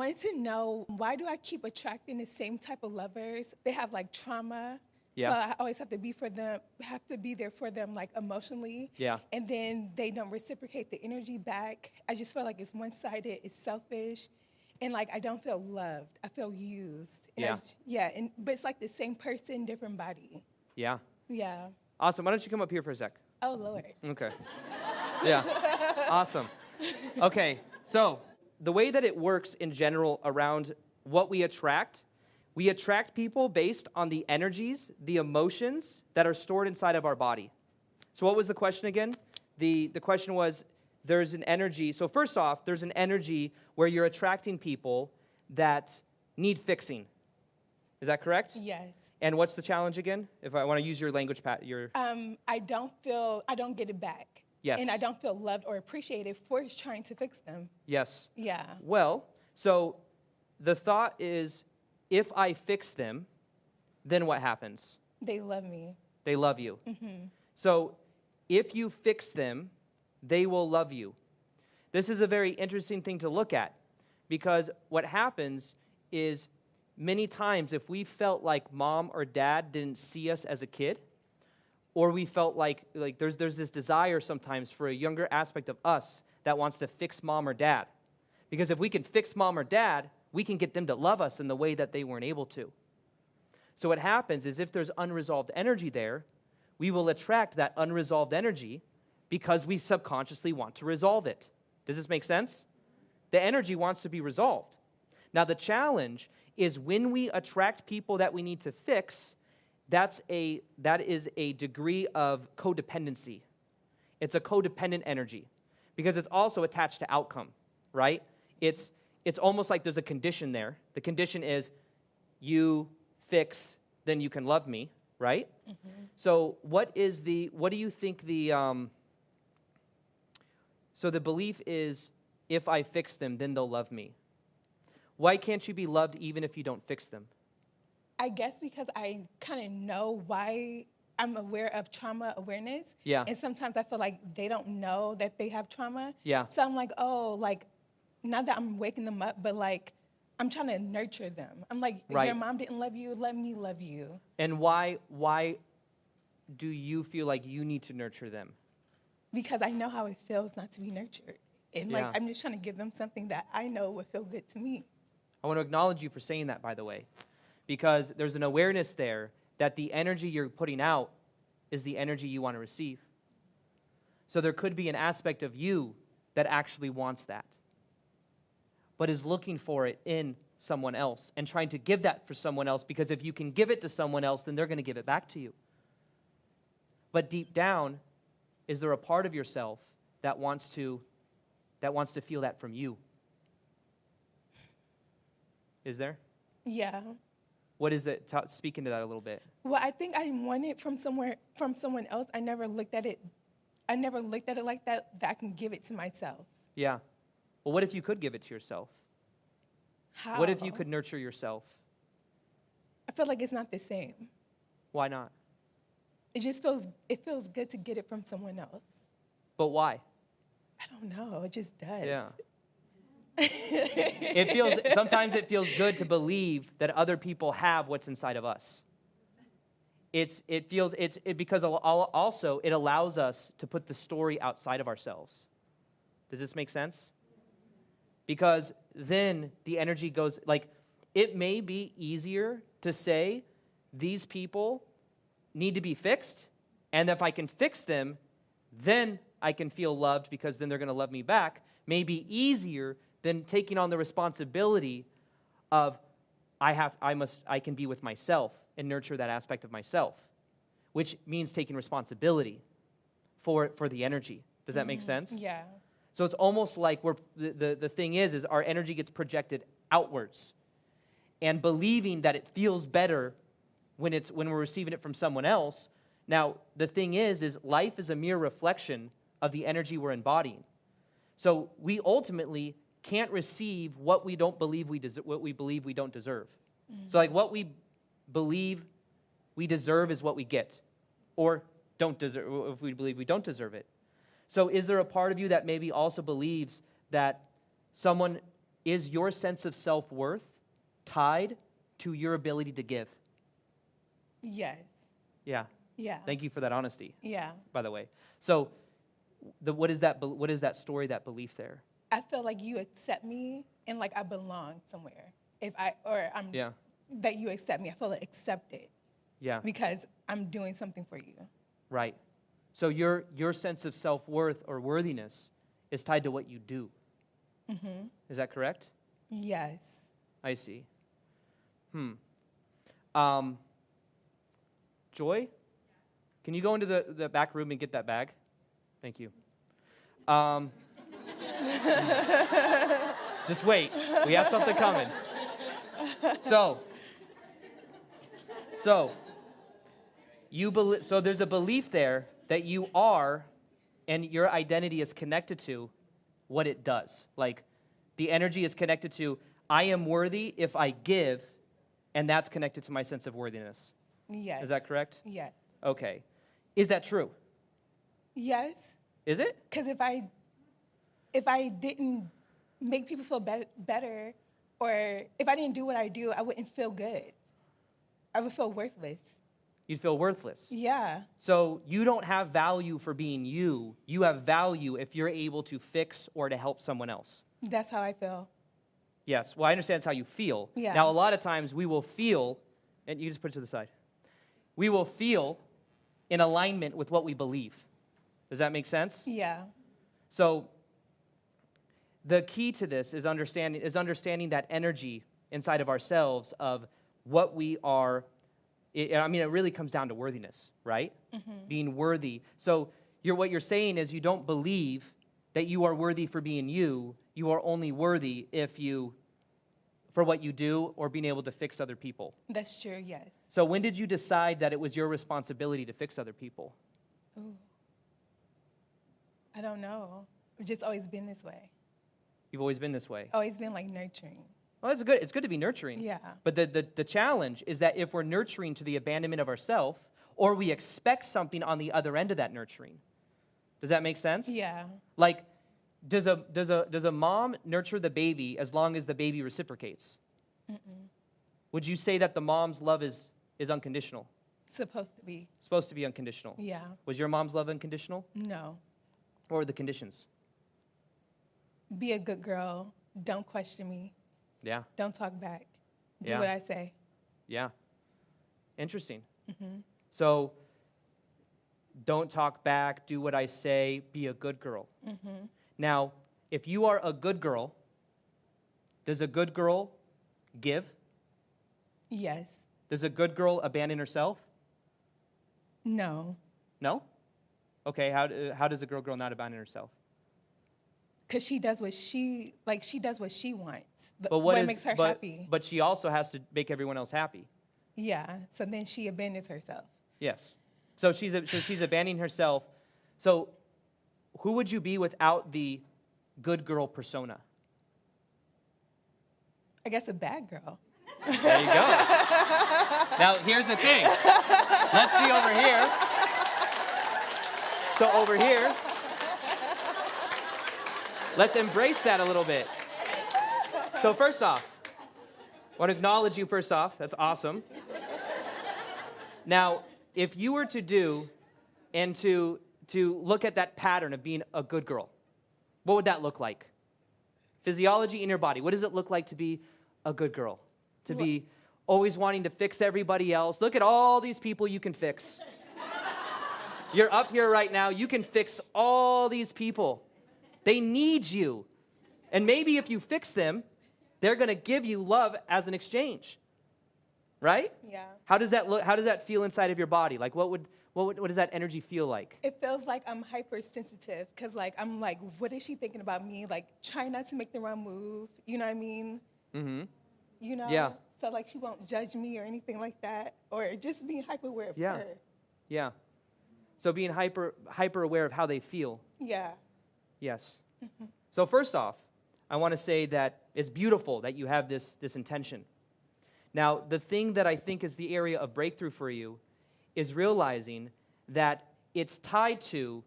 wanted to know, why do I keep attracting the same type of lovers? They have like trauma. Yeah. So I always have to be there for them like emotionally. Yeah. And then they don't reciprocate the energy back. I just feel like it's one-sided, it's selfish. And like I don't feel loved. I feel used. And but it's like the same person, different body. Yeah. Yeah. Awesome. Why don't you come up here for a sec? Oh Lord. Okay. Yeah. Awesome. Okay. So the way that it works in general around what we attract people based on the energies, the emotions that are stored inside of our body. So what was the question again? The question was, there's an energy. So first off, there's an energy where you're attracting people that need fixing. Is that correct? Yes. And what's the challenge again? If I want to use your language, I don't get it back. Yes. And I don't feel loved or appreciated for trying to fix them. Yes. Yeah. Well, so the thought is, if I fix them, then what happens? They love me. They love you. Mm-hmm. So if you fix them, they will love you. This is a very interesting thing to look at, because what happens is many times if we felt like mom or dad didn't see us as a kid, or we felt like there's this desire sometimes for a younger aspect of us that wants to fix mom or dad. Because if we can fix mom or dad, we can get them to love us in the way that they weren't able to. So what happens is if there's unresolved energy there, we will attract that unresolved energy because we subconsciously want to resolve it. Does this make sense? The energy wants to be resolved. Now the challenge is when we attract people that we need to fix, that is a degree of codependency. It's a codependent energy because it's also attached to outcome, right? It's almost like there's a condition there. The condition is you fix, then you can love me, right? Mm-hmm. So what do you think so the belief is, if I fix them, then they'll love me. Why can't you be loved even if you don't fix them? I guess because I kind of know why. I'm aware of trauma awareness. Yeah. And sometimes I feel like they don't know that they have trauma. Yeah. So I'm like, not that I'm waking them up, but like, I'm trying to nurture them. I'm like, right. Your mom didn't love you, let me love you. And why do you feel like you need to nurture them? Because I know how it feels not to be nurtured. And I'm just trying to give them something that I know would feel good to me. I want to acknowledge you for saying that, by the way, because there's an awareness there that the energy you're putting out is the energy you want to receive. So there could be an aspect of you that actually wants that, but is looking for it in someone else and trying to give that for someone else, because if you can give it to someone else, then they're going to give it back to you. But deep down, is there a part of yourself that wants to feel that from you? Is there? Yeah. What is it? Speak into that a little bit. Well, I think I want it from someone else. I never looked at it like that I can give it to myself. Yeah. Well, what if you could give it to yourself? How? What if you could nurture yourself? I feel like it's not the same. Why not? It feels good to get it from someone else. But why? I don't know. It just does. Yeah. Sometimes it feels good to believe that other people have what's inside of us. Because also it allows us to put the story outside of ourselves. Does this make sense? Because then the energy goes, it may be easier to say these people need to be fixed, and if I can fix them, then I can feel loved because then they're going to love me back. May be easier than taking on the responsibility of I can be with myself and nurture that aspect of myself, which means taking responsibility for the energy. Does that make sense? Yeah. So it's almost like the thing is our energy gets projected outwards, and believing that it feels better when we're receiving it from someone else. Now, the thing is life is a mere reflection of the energy we're embodying. So we ultimately can't receive what we don't believe what we believe we don't deserve. Mm-hmm. So what we believe we deserve is what we get, or don't deserve if we believe we don't deserve it. So is there a part of you that maybe also believes that someone is your sense of self-worth tied to your ability to give? Yes. Yeah. Yeah. Thank you for that honesty, Yeah. by the way. So what is that story, that belief there? I feel like you accept me and like I belong somewhere. Yeah. That you accept me. I feel like accepted Yeah. because I'm doing something for you. Right. So your sense of self-worth or worthiness is tied to what you do. Mm-hmm. Is that correct? Yes. I see. Joy, can you go into the back room and get that bag? Thank you. Just wait. We have something coming. So there's a belief there that you are, and your identity is connected to what it does. Like, the energy is connected to, I am worthy if I give, and that's connected to my sense of worthiness. Yes. Is that correct? Yes. Okay. Is that true? Yes. Is it? Because if I didn't make people feel better, or if I didn't do what I do, I wouldn't feel good. I would feel worthless. You'd feel worthless. Yeah. So you don't have value for being you. You have value if you're able to fix or to help someone else. That's how I feel. Yes. Well, I understand it's how you feel. Yeah. Now, a lot of times we will feel, and you just put it to the side. We will feel in alignment with what we believe. Does that make sense? Yeah. So the key to this is understanding that energy inside of ourselves of what we are. It really comes down to worthiness, right? Mm-hmm. Being worthy. So what you're saying is you don't believe that you are worthy for being you. You are only worthy for what you do or being able to fix other people. That's true, yes. So when did you decide that it was your responsibility to fix other people? Ooh. I don't know. I've just always been this way. You've always been this way. Always been like nurturing. Well, that's good. It's good to be nurturing. Yeah. But the challenge is that if we're nurturing to the abandonment of ourselves, or we expect something on the other end of that nurturing. Does that make sense? Yeah. Like, does a mom nurture the baby as long as the baby reciprocates? Mm-mm. Would you say that the mom's love is unconditional? Supposed to be. Supposed to be unconditional. Yeah. Was your mom's love unconditional? No. What were the conditions? Be a good girl. Don't question me. Yeah. Don't talk back. Do Yeah. what I say. Yeah. Interesting. Mm-hmm. So, don't talk back, do what I say, be a good girl. Mm-hmm. Now, if you are a good girl, does a good girl give? Yes. Does a good girl abandon herself? No. No? Okay, how does a girl not abandon herself? Because she does what she wants. But what makes her happy. But she also has to make everyone else happy. Yeah, so then she abandons herself. Yes. So she's abandoning herself. So who would you be without the good girl persona? I guess a bad girl. There you go. Now, here's the thing. Let's see over here. So over here, let's embrace that a little bit. So first off, I want to acknowledge you first off. That's awesome. Now, if you were to do and to look at that pattern of being a good girl, what would that look like? Physiology in your body. What does it look like to be a good girl? To be always wanting to fix everybody else. Look at all these people you can fix. You're up here right now. You can fix all these people. They need you. And maybe if you fix them, they're going to give you love as an exchange. Right? Yeah. How does that look? How does that feel inside of your body? Like what does that energy feel like? It feels like I'm hypersensitive because I'm like, what is she thinking about me? Like trying not to make the wrong move. You know what I mean? Mm-hmm. You know? Yeah. So like she won't judge me or anything like that, or just being hyper aware of her. Yeah. So being hyper aware of how they feel. Yeah. Yes. Mm-hmm. So first off, I want to say that it's beautiful that you have this intention. Now, the thing that I think is the area of breakthrough for you is realizing that it's tied to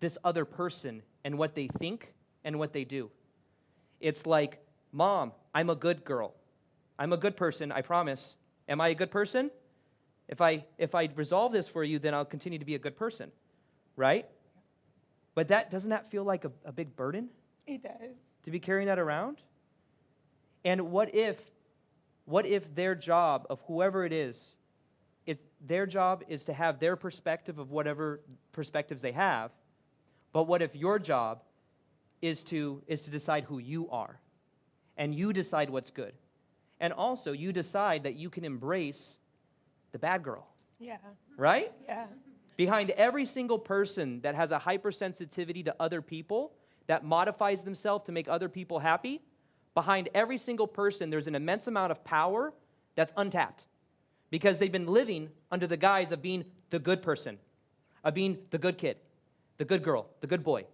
this other person and what they think and what they do. It's like Mom, I'm a good girl. I'm a good person, I promise. Am I a good person? If I resolve this for you, then I'll continue to be a good person, right? But doesn't that feel like a big burden? It does. To be carrying that around? And what if their job, of whoever it is, if their job is to have their perspective of whatever perspectives they have, but what if your job is to decide who you are, and you decide what's good, and also you decide that you can embrace the bad girl, Yeah. right? Yeah. Behind every single person that has a hypersensitivity to other people, that modifies themselves to make other people happy, behind every single person, there's an immense amount of power that's untapped because they've been living under the guise of being the good person, of being the good kid, the good girl, the good boy.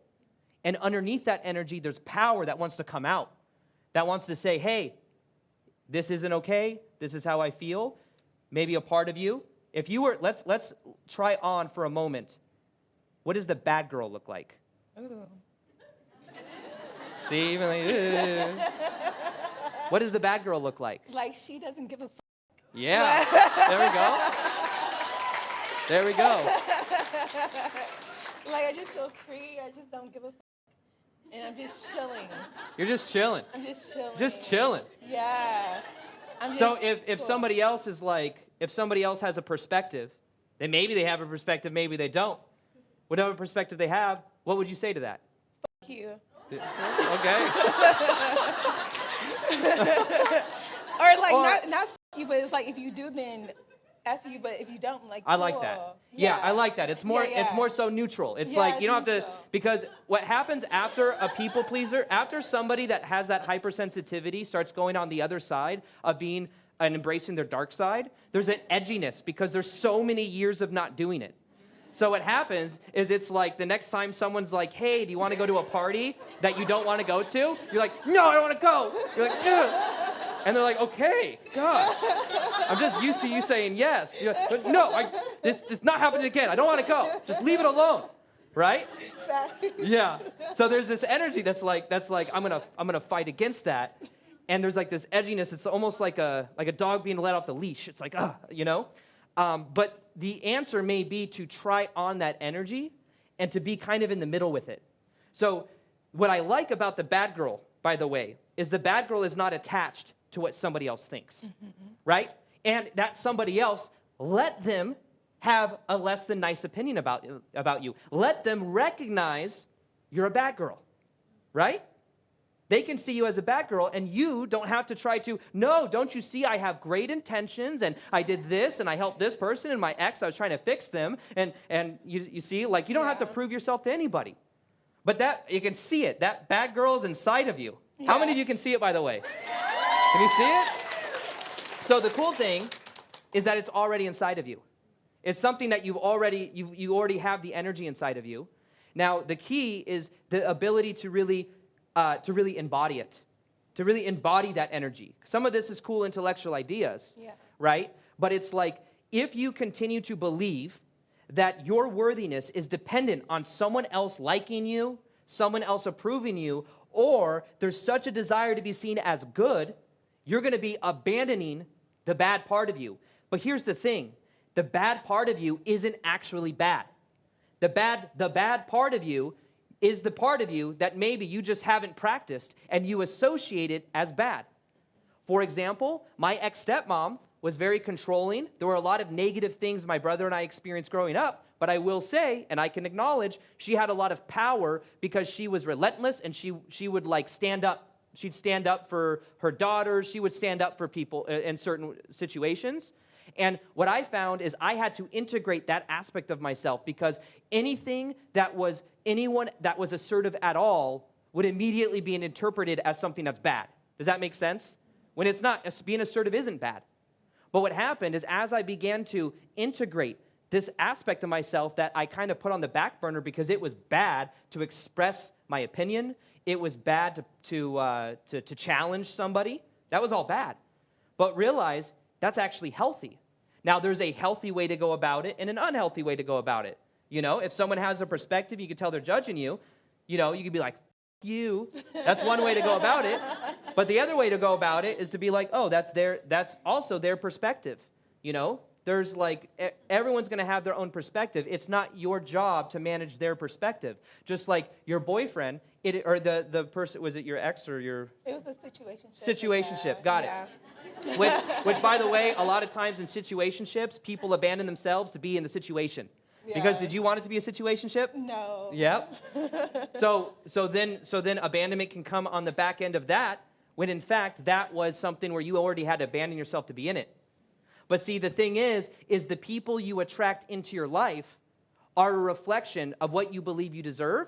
And underneath that energy, there's power that wants to come out, that wants to say, hey, this isn't okay, this is how I feel, maybe a part of you. If you were, let's try on for a moment. What does the bad girl look like? Ooh. See, even like, what does the bad girl look like? Like she doesn't give a fuck. Yeah, there we go. There we go. Like I just feel free. I just don't give a fuck. And I'm just chilling. You're just chilling. I'm just chilling. Just chilling. Yeah. So if somebody else is like, if somebody else has a perspective, then maybe they have a perspective, maybe they don't. Whatever perspective they have, what would you say to that? Fuck you. Okay. Or like Or- not fuck you, but it's like if you do, then F you. But if you don't, like I like cool. that. Yeah, I like that. It's more Yeah. it's more so neutral. It's Yeah, like it's you don't have to, neutral. because what happens after a people pleaser, after somebody that has that hypersensitivity starts going on the other side of being and embracing their dark side, there's an edginess because there's so many years of not doing it. So what happens is it's like the next time someone's like, hey, do you want to go to a party that you don't want to go to? You're like, no, I don't want to go. You're like, no. And they're like, okay, gosh. I'm just used to you saying yes. You're like, no, it's not happening again. I don't want to go. Just leave it alone, right? Exactly. Yeah. So there's this energy that's like I'm gonna fight against that. And there's like this edginess. It's almost like a dog being let off the leash. It's like, you know? But the answer may be to try on that energy and to be kind of in the middle with it. So what I like about the bad girl, by the way, is the bad girl is not attached to what somebody else thinks, right? And that somebody else, let them have a less than nice opinion about you. Let them recognize you're a bad girl, right? They can see you as a bad girl, and you don't have to try to, no, don't you see I have great intentions, and I did this, and I helped this person, and my ex, I was trying to fix them, and you see, like, you don't have to prove yourself to anybody. But that, you can see it. That bad girl is inside of you. How many of you can see it, by the way? Can you see it? So the cool thing is that it's already inside of you. It's something that you already have the energy inside of you. Now, the key is the ability to really embody it, to really embody that energy. Some of this is cool intellectual ideas, right? But it's like, if you continue to believe that your worthiness is dependent on someone else liking you, someone else approving you, or there's such a desire to be seen as good, you're going to be abandoning the bad part of you. But here's the thing. The bad part of you isn't actually bad. The bad part of you is the part of you that maybe you just haven't practiced and you associate it as bad. For example, my ex-stepmom was very controlling. There were a lot of negative things my brother and I experienced growing up, but I will say, and I can acknowledge, she had a lot of power because she was relentless and she would like stand up. She'd stand up for her daughters. She would stand up for people in certain situations. And what I found is I had to integrate that aspect of myself because anyone that was assertive at all would immediately be interpreted as something that's bad. Does that make sense? When it's not, being assertive isn't bad. But what happened is as I began to integrate this aspect of myself that I kind of put on the back burner because it was bad to express my opinion, it was bad to challenge somebody, that was all bad. But realize that's actually healthy. Now, there's a healthy way to go about it and an unhealthy way to go about it. You know, if someone has a perspective, you can tell they're judging you. You know, you could be like, you. That's one way to go about it. But the other way to go about it is to be like, oh, that's also their perspective. You know, there's like, everyone's going to have their own perspective. It's not your job to manage their perspective. Just like your boyfriend, or the person, was it your ex or your? It was a situationship. Situationship, got it. Which, by the way, a lot of times in situationships, people abandon themselves to be in the situation. Yeah. Because did you want it to be a situationship? No. Yep. So then abandonment can come on the back end of that, when in fact that was something where you already had to abandon yourself to be in it. But see, the thing is the people you attract into your life are a reflection of what you believe you deserve,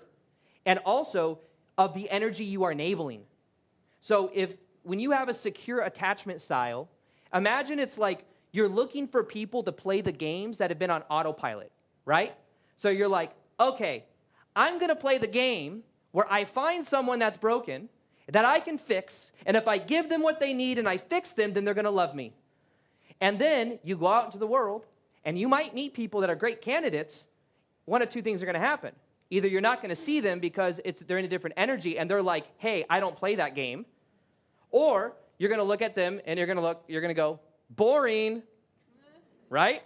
and also of the energy you are enabling. So when you have a secure attachment style, imagine it's like you're looking for people to play the games that have been on autopilot, right? So you're like, okay, I'm going to play the game where I find someone that's broken, that I can fix, and if I give them what they need and I fix them, then they're going to love me. And then you go out into the world, and you might meet people that are great candidates. One of two things are going to happen. Either you're not going to see them because they're in a different energy, and they're like, hey, I don't play that game. Or you're going to look at them, and you're going to go, boring, right?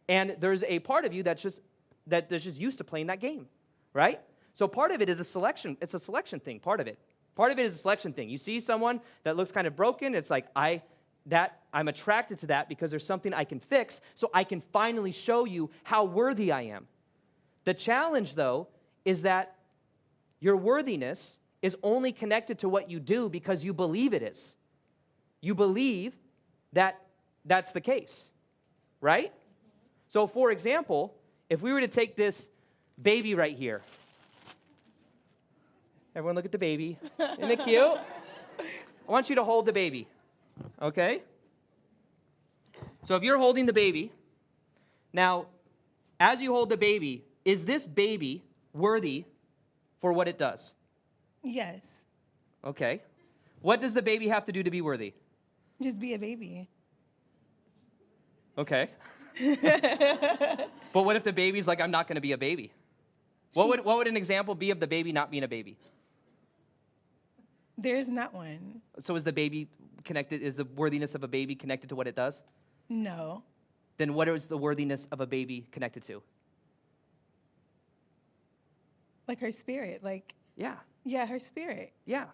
And there's a part of you that's just used to playing that game, right? So part of it is a selection. It's a selection thing, part of it. Part of it is a selection thing. You see someone that looks kind of broken, it's like, I'm attracted to that because there's something I can fix, so I can finally show you how worthy I am. The challenge, though, is that your worthiness is only connected to what you do because you believe it is. You believe that that's the case, right? So, for example, if we were to take this baby right here. Everyone look at the baby. Isn't it cute? I want you to hold the baby, okay? So if you're holding the baby, now, as you hold the baby, is this baby worthy for what it does? Yes. Okay. What does the baby have to do to be worthy? Just be a baby. Okay. But what if the baby's like, I'm not going to be a baby? What would an example be of the baby not being a baby? There is not one. So is the baby connected, is the worthiness of a baby connected to what it does? No. Then what is the worthiness of a baby connected to? Like her spirit, like. Yeah. Yeah, her spirit. Yeah.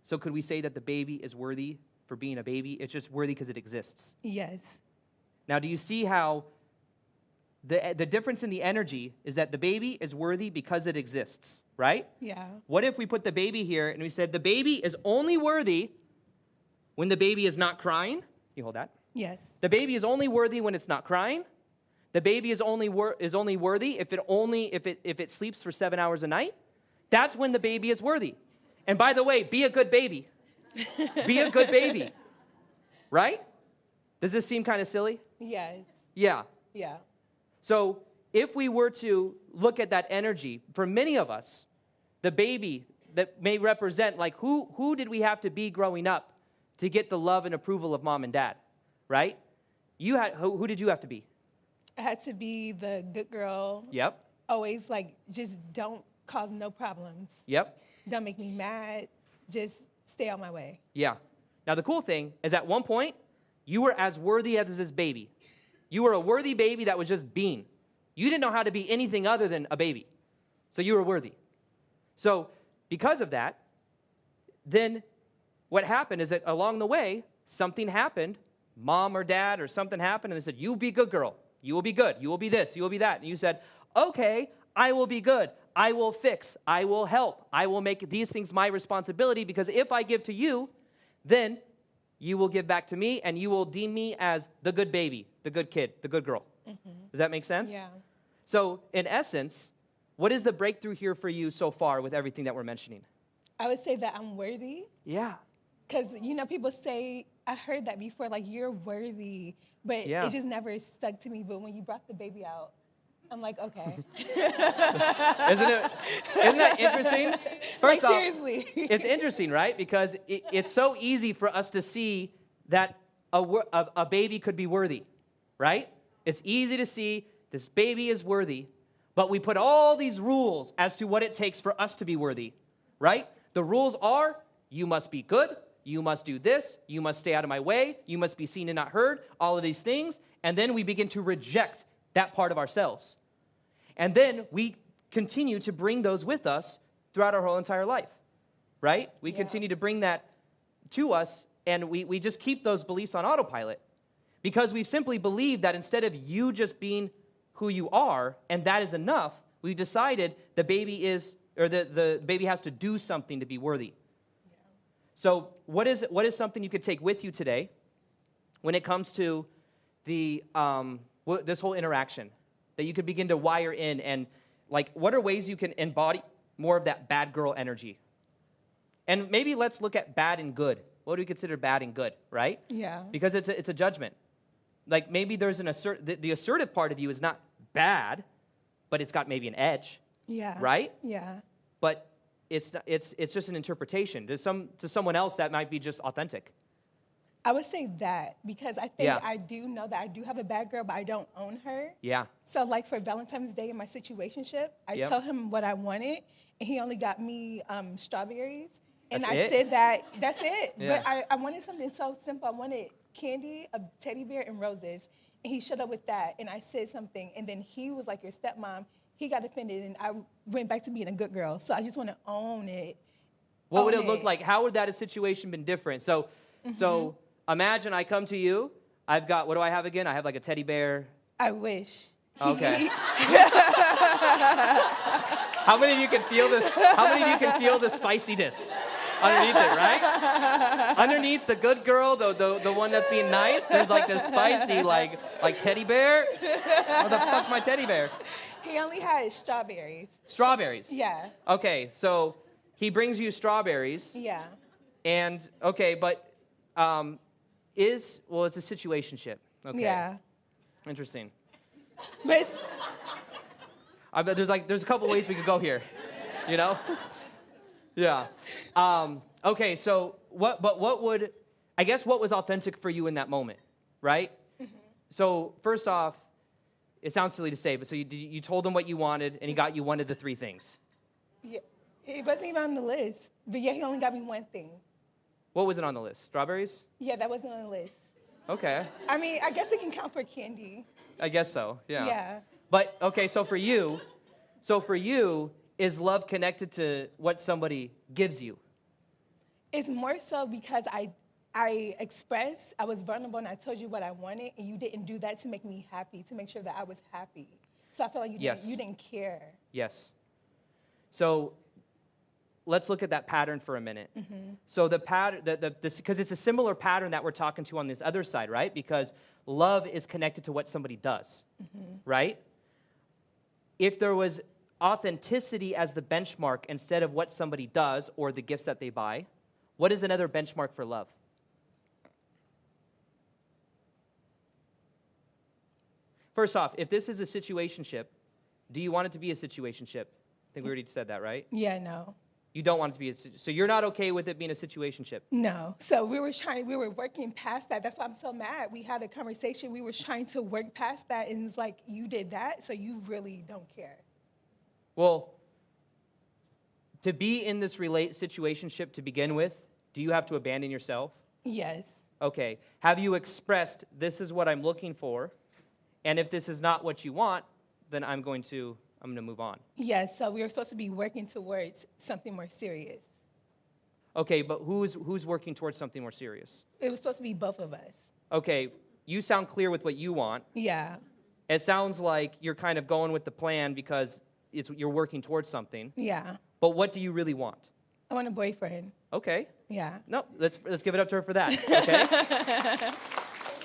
So could we say that the baby is worthy for being a baby? It's just worthy because it exists. Yes. Now, do you see how the difference in the energy is that the baby is worthy because it exists, right? Yeah. What if we put the baby here and we said the baby is only worthy when the baby is not crying? You hold that. Yes. The baby is only worthy when it's not crying. The baby is only worthy if it sleeps for 7 hours a night. That's when the baby is worthy. And by the way, be a good baby. Be a good baby. Right? Does this seem kind of silly? Yes. Yeah. Yeah. So if we were to look at that energy, for many of us, the baby that may represent, like, who did we have to be growing up to get the love and approval of mom and dad, right? Who did you have to be? I had to be the good girl. Yep. Always, like, just don't cause no problems. Yep. Don't make me mad. Just stay on my way. Yeah. Now, the cool thing is at one point, you were as worthy as this baby. You were a worthy baby that was just being. You didn't know how to be anything other than a baby. So you were worthy. So because of that, then what happened is that along the way, something happened, mom or dad or something happened, and they said, you be a good girl. You will be good. You will be this. You will be that. And you said, okay, I will be good. I will fix. I will help. I will make these things my responsibility, because if I give to you, then you will give back to me, and you will deem me as the good baby, the good kid, the good girl. Mm-hmm. Does that make sense? Yeah. So in essence, what is the breakthrough here for you so far with everything that we're mentioning? I would say that I'm worthy. Yeah. Because, people say, I heard that before, like, you're worthy, but it just never stuck to me. But when you brought the baby out, I'm like, okay. Isn't that interesting? First off, seriously. It's interesting, right? Because it's so easy for us to see that a baby could be worthy, right? It's easy to see this baby is worthy, but we put all these rules as to what it takes for us to be worthy. right? The rules are, you must be good, you must do this, you must stay out of my way, you must be seen and not heard, all of these things. And then we begin to reject that part of ourselves. And then we continue to bring those with us throughout our whole entire life, right? We continue to bring that to us, and we just keep those beliefs on autopilot because we simply believe that instead of you just being who you are, and that is enough, we've decided the baby has to do something to be worthy. Yeah. So what is something you could take with you today when it comes to this whole interaction that you could begin to wire in, and like what are ways you can embody more of that bad girl energy? And maybe let's look at bad and good. What do we consider bad and good, right? Yeah. Because it's a judgment. Like maybe there's the assertive part of you is not bad, but it's got maybe an edge. Yeah. Right? Yeah. But it's just an interpretation. To someone else that might be just authentic. I would say that because I think I do know that I do have a bad girl, but I don't own her. Yeah. So like for Valentine's Day in my situationship, I told him what I wanted, and he only got me strawberries. And said that's it. Yeah. But I wanted something so simple. I wanted candy, a teddy bear, and roses. And he showed up with that, and I said something, and then he was like, your stepmom. He got offended, and I went back to being a good girl. So I just want to own it. What would it look like? How would that situation been different? So imagine I come to you. I've got, what do I have again? I have like a teddy bear. I wish. Okay. How many of you can feel the? How many of you can feel the spiciness underneath it? Right? Underneath the good girl, the one that's being nice, there's like this spicy like teddy bear. What the fuck's my teddy bear? He only had strawberries. Strawberries. Yeah. Okay, so he brings you strawberries. Yeah. And okay, but it's a situationship. Okay. Yeah. Interesting. But it's, I bet there's a couple ways we could go here, you know? Yeah. Okay, so what was authentic for you in that moment, right? Mm-hmm. So first off, it sounds silly to say, but so you told him what you wanted, and he got you one of the three things. Yeah, it wasn't even on the list, but yeah, he only got me one thing. What was it on the list? Strawberries? Yeah, that wasn't on the list. Okay. I mean, I guess it can count for candy. I guess so, yeah. Yeah. But, okay, so for you, is love connected to what somebody gives you? It's more so because I was vulnerable and I told you what I wanted, and you didn't do that to make me happy, to make sure that I was happy. So I feel like you didn't care. Yes. So let's look at that pattern for a minute. Mm-hmm. So the pattern, because it's a similar pattern that we're talking to on this other side, right? Because love is connected to what somebody does, right? If there was authenticity as the benchmark instead of what somebody does or the gifts that they buy, what is another benchmark for love? First off, if this is a situationship, do you want it to be a situationship? I think we already said that, right? Yeah, no. You don't want it to be so you're not okay with it being a situationship? No. So we were working past that. That's why I'm so mad. We had a conversation. We were trying to work past that, and it's like, you did that, so you really don't care. Well, to be in this situationship to begin with, do you have to abandon yourself? Yes. Okay. Have you expressed, this is what I'm looking for, and if this is not what you want, then I'm going to move on? Yes, so we were supposed to be working towards something more serious. Okay, but who's working towards something more serious? It was supposed to be both of us. Okay, you sound clear with what you want. Yeah. It sounds like you're kind of going with the plan because you're working towards something. Yeah. But what do you really want? I want a boyfriend. Okay. Yeah. No, let's give it up to her for that, okay?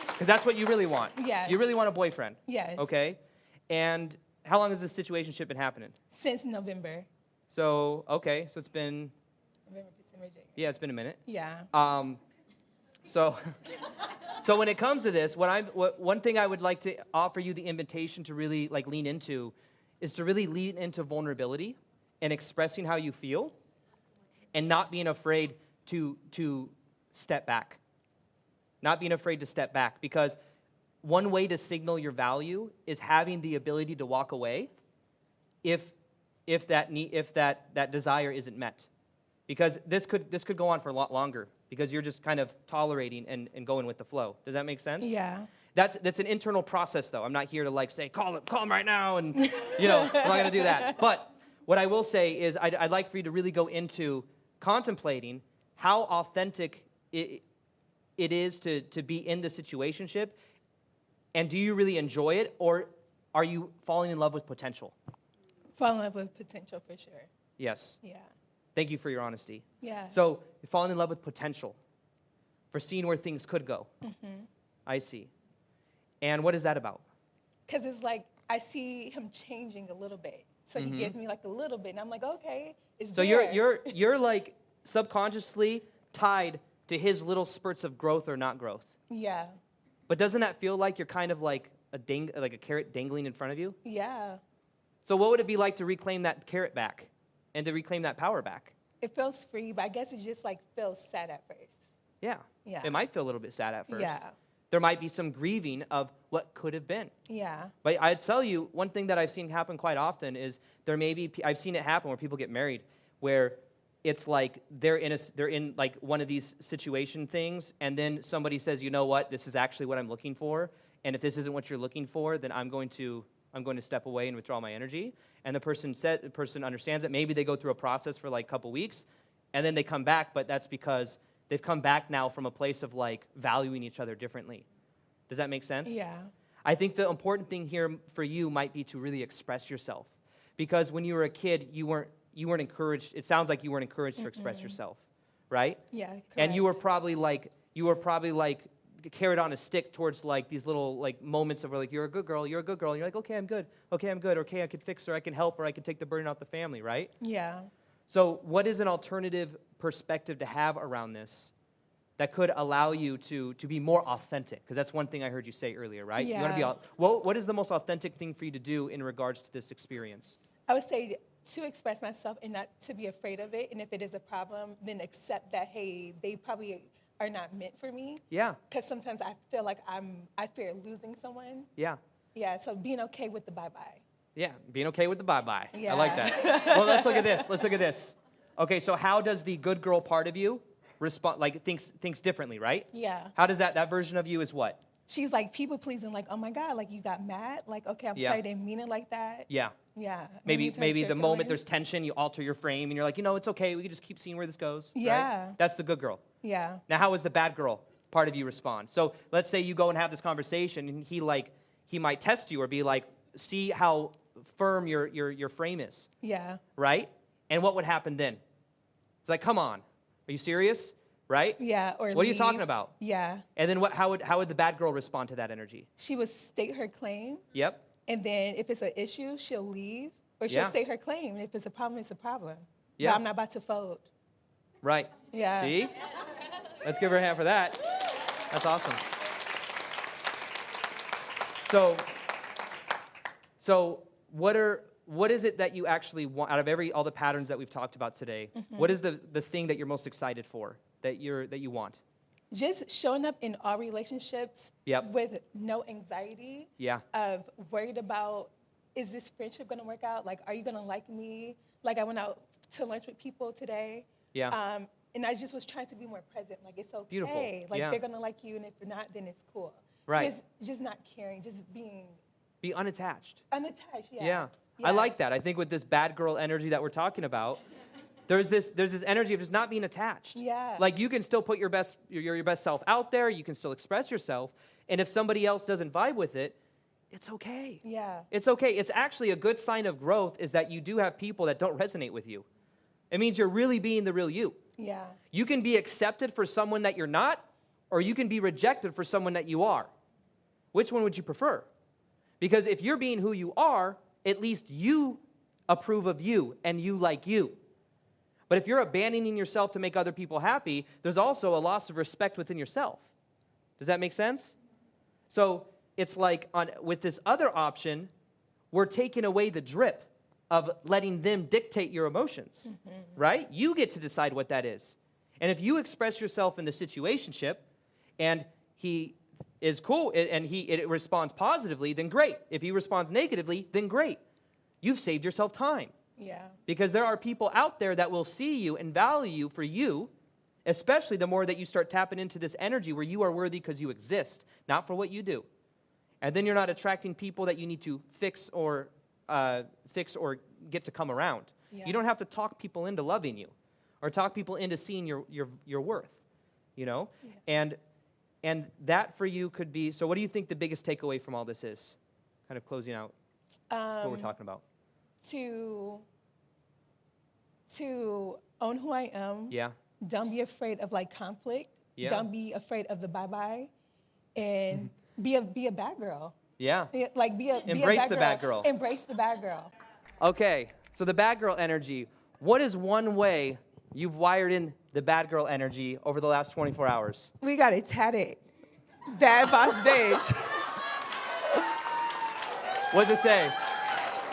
Because that's what you really want. Yes. You really want a boyfriend. Yes. Okay. And how long has this situationship been happening? Since November. So, okay, so it's been... November, December, January. Yeah, it's been a minute. Yeah. So when it comes to this, one thing I would like to offer you the invitation to really lean into is to really lean into vulnerability and expressing how you feel and not being afraid to step back. Not being afraid to step back, because one way to signal your value is having the ability to walk away if that desire isn't met. because this could go on for a lot longer because you're just kind of tolerating and going with the flow. Does that make sense? Yeah. That's an internal process, though. I'm not here to like say, call him right now, and I'm not going to do that. But what I will say is I'd like for you to really go into contemplating how authentic it is to be in the situationship, and do you really enjoy it, or are you falling in love with potential? Fall in love with potential for sure. Yes. Yeah. Thank you for your honesty. Yeah. So you're falling in love with potential for seeing where things could go. Mm-hmm. I see. And what is that about? Because it's like I see him changing a little bit. So he gives me like a little bit, and I'm like, okay, it's So there. you're like subconsciously tied to his little spurts of growth or not growth. Yeah. But doesn't that feel like you're kind of like a carrot dangling in front of you? Yeah. So what would it be like to reclaim that carrot back and to reclaim that power back? It feels free, but I guess it just like feels sad at first. Yeah. Yeah. It might feel a little bit sad at first. Yeah. There might be some grieving of what could have been. Yeah. But I tell you, one thing that I've seen happen quite often is I've seen it happen where people get married, where it's like they're in like one of these situation things, and then somebody says, you know what, this is actually what I'm looking for, and if this isn't what you're looking for, then I'm going to step away and withdraw my energy. And the person understands it. Maybe they go through a process for like a couple weeks, and then they come back, but that's because they've come back now from a place of like valuing each other differently. Does that make sense? Yeah. I think the important thing here for you might be to really express yourself, because when you were a kid, you weren't encouraged. It sounds like you weren't encouraged to express yourself, right? Yeah. Correct. And you were probably like carried on a stick towards like these little like moments of where like you're a good girl, and you're like, okay, I'm good, okay, I can fix her, I can help her, I can take the burden off the family, right? Yeah. So what is an alternative perspective to have around this that could allow you to be more authentic? Because that's one thing I heard you say earlier, right? Yeah. You want to be what is the most authentic thing for you to do in regards to this experience? I would say to express myself and not to be afraid of it. And if it is a problem, then accept that, hey, they probably are not meant for me. Yeah. Because sometimes I feel like I fear losing someone. Yeah. Yeah, so being okay with the bye-bye. Yeah, being okay with the bye-bye. Yeah. I like that. Well, let's look at this. Okay, so how does the good girl part of you respond, like thinks differently, right? Yeah. How does that version of you is what? She's like people pleasing, like, oh my God, like you got mad? Like, okay, I'm Yeah. sorry, I didn't mean it like that. Yeah. Yeah. Maybe the moment feelings. there's tension, you alter your frame, and you're like, it's okay, we can just keep seeing where this goes. Yeah. Right? That's the good girl. Yeah. Now, how does the bad girl part of you respond? So let's say you go and have this conversation, and he might test you or be like, see how firm your frame is, Yeah. right? And what would happen then? It's like, come on, are you serious? Right? Yeah. Or what are you leave. talking about? Yeah. And then how would the bad girl respond to that energy? She would state her claim. Yep. And then if it's an issue, she'll leave. Or she'll Yeah. state her claim. And if it's a problem, it's a problem. Yeah. But I'm not about to fold. Right. Yeah. See? Let's give her a hand for that. That's awesome. So what is it that you actually want out of all the patterns that we've talked about today? Mm-hmm. What is the thing that you're most excited for, that you want? Just showing up in all relationships Yep. with no anxiety Yeah. of worried about, is this friendship going to work out? Like, are you going to like me? Like, I went out to lunch with people today. Yeah. And I just was trying to be more present. Like, it's okay. Beautiful. Like, Yeah. they're going to like you, and if not, then it's cool. Right. Just not caring, just being Be unattached. unattached. Yeah. Yeah. Yeah. I like that. I think with this bad girl energy that we're talking about, there's this energy of just not being attached. Yeah. Like you can still put your best self out there, you can still express yourself, and if somebody else doesn't vibe with it, it's okay. Yeah. It's okay. It's actually a good sign of growth is that you do have people that don't resonate with you. It means you're really being the real you. Yeah. You can be accepted for someone that you're not, or you can be rejected for someone that you are. Which one would you prefer? Because if you're being who you are, at least you approve of you and you like you. But if you're abandoning yourself to make other people happy, there's also a loss of respect within yourself. Does that make sense? So it's like with this other option, we're taking away the drip of letting them dictate your emotions, right? You get to decide what that is. And if you express yourself in the situationship and he is cool and it responds positively, then great. If he responds negatively, then great. You've saved yourself time. Yeah. Because there are people out there that will see you and value you for you, especially the more that you start tapping into this energy where you are worthy because you exist, not for what you do. And then you're not attracting people that you need to fix or get to come around. Yeah. You don't have to talk people into loving you or talk people into seeing your worth, you know? Yeah. And that for you could be, so what do you think the biggest takeaway from all this is? Kind of closing out what we're talking about. To own who I am. Yeah. Don't be afraid of like conflict. Yeah. Don't be afraid of the bye-bye. And be a bad girl. Yeah. Like Embrace the bad girl. Embrace the bad girl. Okay, so the bad girl energy. What is one way you've wired in the bad girl energy over the last 24 hours? We got it tatted. Bad boss bitch. What does it say?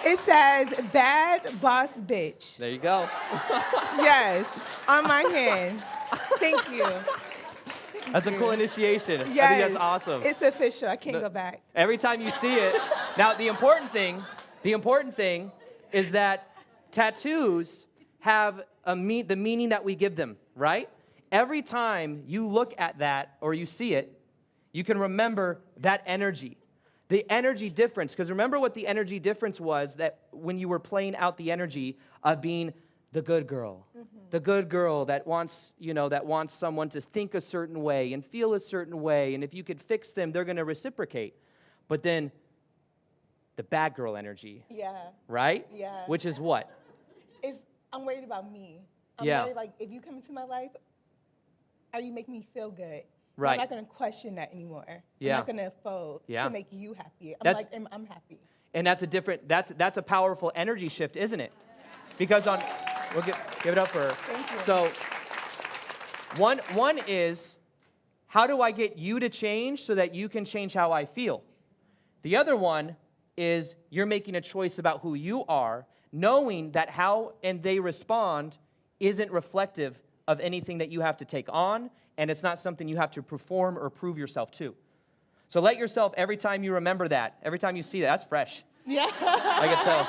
It says bad boss bitch. There you go. Yes, on my hand. Thank you. That's a cool initiation. Yes, I think that's awesome. It's official. I can't go back. Every time you see it. Now, the important thing is that tattoos have the meaning that we give them, right? Every time you look at that or you see it, you can remember that energy. The energy difference, because remember what the energy difference was that when you were playing out the energy of being the good girl, the good girl that wants someone to think a certain way and feel a certain way, and if you could fix them, they're going to reciprocate. But then the bad girl energy, right? Yeah. Which is what? I'm worried about me. I'm worried, like, if you come into my life, are you making me feel good? Right. I'm not going to question that anymore. Yeah. I'm not going to fold to make you happy. I'm happy. And that's a powerful energy shift, isn't it? Because we'll give it up for her. Thank you. So one is, how do I get you to change so that you can change how I feel? The other one is you're making a choice about who you are, knowing that how and they respond isn't reflective of anything that you have to take on, and it's not something you have to perform or prove yourself to. So let yourself, every time you remember that, every time you see that, that's fresh. Yeah. I can tell.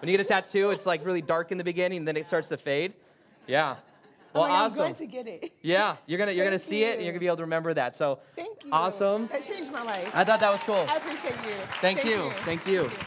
When you get a tattoo, it's like really dark in the beginning, and then it starts to fade. Yeah. Well, awesome. I'm going to get it. Yeah, you're gonna see it, and you're gonna be able to remember that. So thank you. Awesome. That changed my life. I thought that was cool. I appreciate you. Thank you. Thank you.